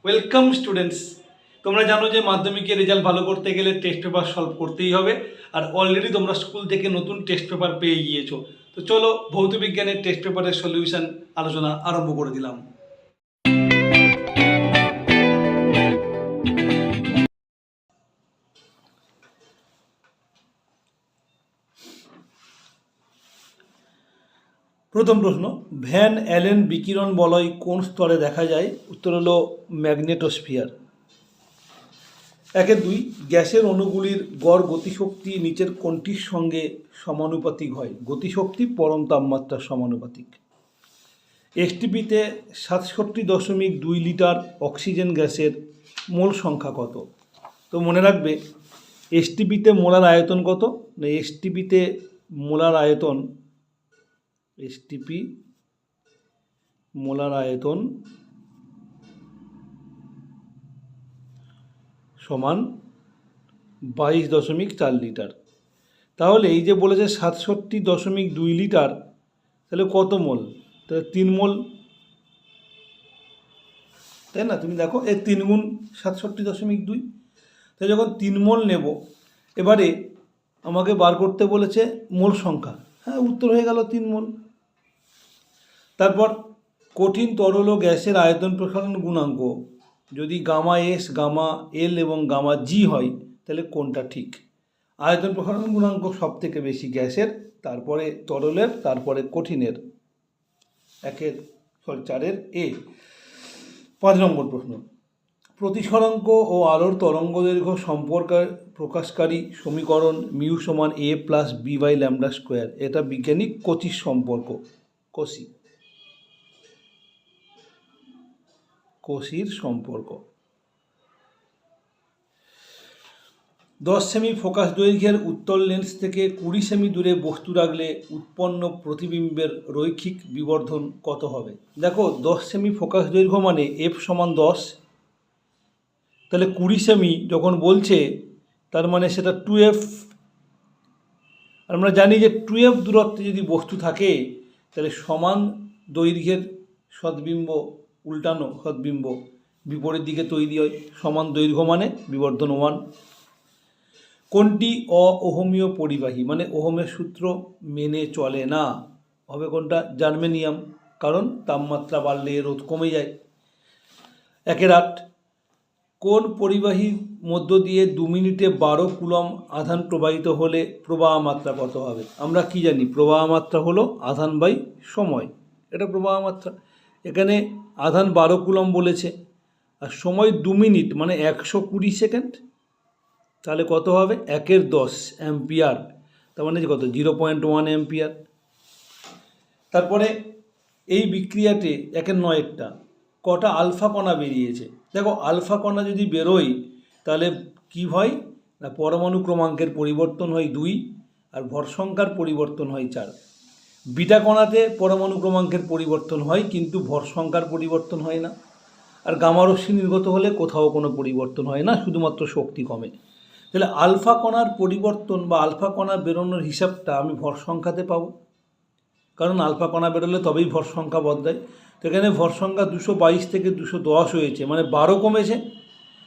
Welcome students. তোমরা জানো যে মাধ্যমিকের রেজাল্ট ভালো করতে গেলে টেস্ট পেপার সলভ করতেই হবে। আর অলরেডি তোমরা স্কুল থেকে নতুন টেস্ট পেপার পেয়ে গিয়েছো। তো চলো ভৌত বিজ্ঞানের টেস্ট পেপারের সলিউশন আলোচনা আরম্ভ করে দিলাম। প্রথম প্রশ্ন, ভ্যান অ্যালেন বিকিরণ বলয় কোন স্তরে দেখা যায়? উত্তর হলো ম্যাগনেটোস্ফিয়ার। 1-2, গ্যাসের অণুগুলির গড় গতিশক্তি নিচের কোনটির সঙ্গে সমানুপাতিক হয়? গতিশক্তি পরম তাপমাত্রার সমানুপাতিক। এসটিপিতে 67.2 লিটার অক্সিজেন গ্যাসের মোল সংখ্যা কত? তো মনে রাখবে, এসটিপিতে মোলার আয়তন কত না? এসটিপিতে মোলার আয়তন সমান 22.4 লিটার। তাহলে এই যে বলেছে 67.2 লিটার, তাহলে কত মোল? তাহলে 3 মোল, তাই না? তুমি দেখো, এর 3 গুণ 67.2। তাই যখন 3 মোল নেব, এবারে আমাকে বার করতে বলেছে মোল সংখ্যা। হ্যাঁ, উত্তর হয়ে গেল 3 মোল। তারপর কঠিন তরল ও গ্যাসের আয়তন প্রসারণ গুণাঙ্ক যদি গামা এস, গামা এল এবং গামা জি হয়, তাহলে কোনটা ঠিক? আয়তন প্রসারণ গুণাঙ্ক সব থেকে বেশি গ্যাসের, তারপরে তরলের, তারপরে কঠিনের। 4-এর এ। 5 নম্বর প্রশ্ন, প্রতিসরাঙ্ক ও আলোর তরঙ্গ দৈর্ঘ্য সম্পর্কে প্রকাশকারী সমীকরণ মিউ সমান a plus b by lambda square. এটা বিজ্ঞানিক কচির সম্পর্ক, কোসির সম্পর্ক। 10 সেমি ফোকাস দৈর্ঘ্যের উত্তল লেন্স থেকে 20 সেমি দূরে বস্তু রাখলে উৎপন্ন প্রতিবিম্বের রৈখিক বিবর্ধন কত হবে? দেখো, 10 সেমি ফোকাস দৈর্ঘ্য মানে f সমান 10, তাহলে 20 সেমি যখন বলছে, তার মানে সেটা 2f। আমরা জানি যে 2f দূরত্বে যদি বস্তু থাকে, তাহলে সমান দৈর্ঘ্যের সদ্বিম্ব উল্টানো সদ্বিম্ব বিপরীত দিকে তৈরি হয়। সমান দৈর্ঘ্য মানে বিবর্ধন 1। কোনটি অওহমীয় পরিবাহী, মানে ওহমের সূত্র মেনে চলে না? হবে কোনটা? জার্মেনিয়াম, কারণ তাপমাত্রা বাড়লে রোধ কমে যায়। 1-8, কোন পরিবাহীর মধ্য দিয়ে 2 মিনিটে 12 কুলম আধান প্রবাহিত হলে প্রবাহ মাত্রা কত হবে? আমরা কি জানি? প্রবাহ মাত্রা হলো আধান বাই সময়, এটা প্রবাহ মাত্রা। এখানে আধান 12 কুলম বলেছে, আর সময় 2 মিনিট মানে 120 সেকেন্ড। তাহলে কত হবে? 1/10 অ্যাম্পিয়ার, তার মানে কত? 0.1 অ্যাম্পিয়ার। তারপরে এই বিক্রিয়াতে 1-9টা কটা আলফা কণা বেরিয়েছে? দেখো, আলফা কণা যদি বেরোয়, তাহলে কি হয় না? পরমাণু ক্রমাঙ্কের পরিবর্তন হয় 2, আর ভর সংখ্যার পরিবর্তন হয় 4। বিটা কণাতে পরমাণু ক্রমাঙ্কের পরিবর্তন হয়, কিন্তু ভর সংখ্যার পরিবর্তন হয় না। আর গামা রশ্মি নির্গত হলে কোথাও কোনো পরিবর্তন হয় না, শুধুমাত্র শক্তি কমে। তাহলে আলফা কণার পরিবর্তন বা আলফা কণা বেরোনোর হিসাবটা আমি ভর সংখ্যাতে পাবো, কারণ আলফা কণা বেরোলে তবেই ভর সংখ্যা বদলায়। তো এখানে ভর সংখ্যা 222 থেকে 210 হয়েছে, মানে 12 কমেছে।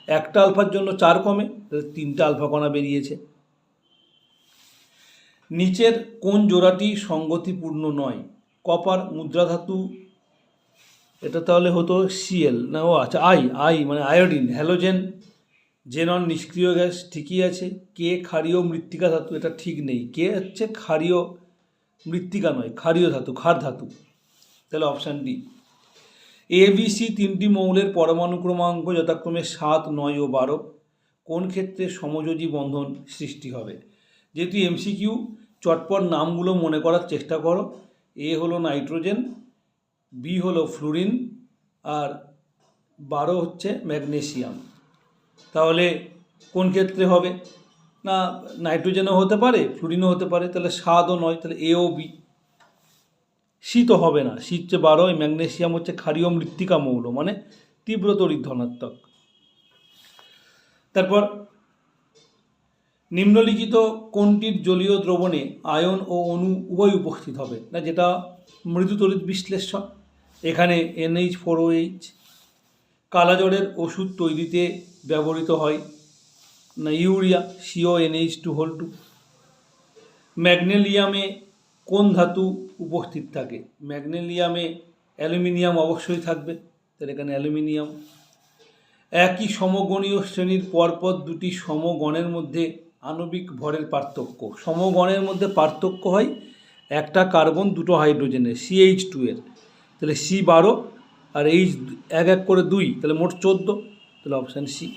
একটা আলফার জন্য 4 কমে, তাহলে 3টা আলফা কণা বেরিয়েছে। নিচের কোন জোড়াটি সঙ্গতিপূর্ণ নয়? কপার, মুদ্রাধাতু, এটা তাহলে হতো সিএল না? ও আচ্ছা, আই মানে আয়োডিন, হ্যালোজেন, জেনন নিষ্ক্রিয় গ্যাস, ঠিকই আছে। কে ক্ষারীয় মৃত্তিকা ধাতু, এটা ঠিক নেই। কে হচ্ছে ক্ষারীয় মৃত্তিকা নয়, ক্ষারীয় ধাতু, ক্ষার ধাতু। তাহলে অপশান ডি। ABC 3টি মৌলের পরমাণু ক্রমাঙ্ক যথাক্রমে 7, 9 ও 12। কোন ক্ষেত্রে সমযোজী বন্ধন সৃষ্টি হবে? যেহেতু MCQ, চটপট নামগুলো মনে করার চেষ্টা করো। A হলো নাইট্রোজেন, B হলো ফ্লুরিন, আর 12 হচ্ছে ম্যাগনেসিয়াম। তাহলে কোন ক্ষেত্রে হবে না? নাইট্রোজেনও হতে পারে, ফ্লুরিনও হতে পারে, তাহলে 7 ও 9, তাহলে A ও B। সি তো হবে না, সি হচ্ছে 12। ম্যাগনেসিয়াম হচ্ছে ক্ষারীয় মৃত্তিকা মৌল, মানে তীব্র তড়িৎ ধনাত্মক। তারপর নিম্নলিখিত কোনটির জলীয় দ্রবণে আয়ন ও অণু উভয় উপস্থিত হবে না? যেটা মৃদু তড়িৎ বিশ্লেষ্য। এখানে NH4OH, কালাজ্বরের ওষুধ তৈরিতে ব্যবহৃত হয় না ইউরিয়া CONH2 ম্যাগনেলিয়ামে কোন ধাতু উপস্থিত থাকে? ম্যাগনেলিয়ামে অ্যালুমিনিয়াম অবশ্যই থাকবে, তাহলে এখানে অ্যালুমিনিয়াম। একই সমগণীয় শ্রেণীর পরপর দুটি সমগণের মধ্যে আণবিক ভরের পার্থক্য। সমগণের মধ্যে পার্থক্য হয় একটা কার্বন দুটো হাইড্রোজেনের CH2 এর, তাহলে C12 আর H এক এক করে 2, তাহলে মোট 14, তাহলে অপশান সি।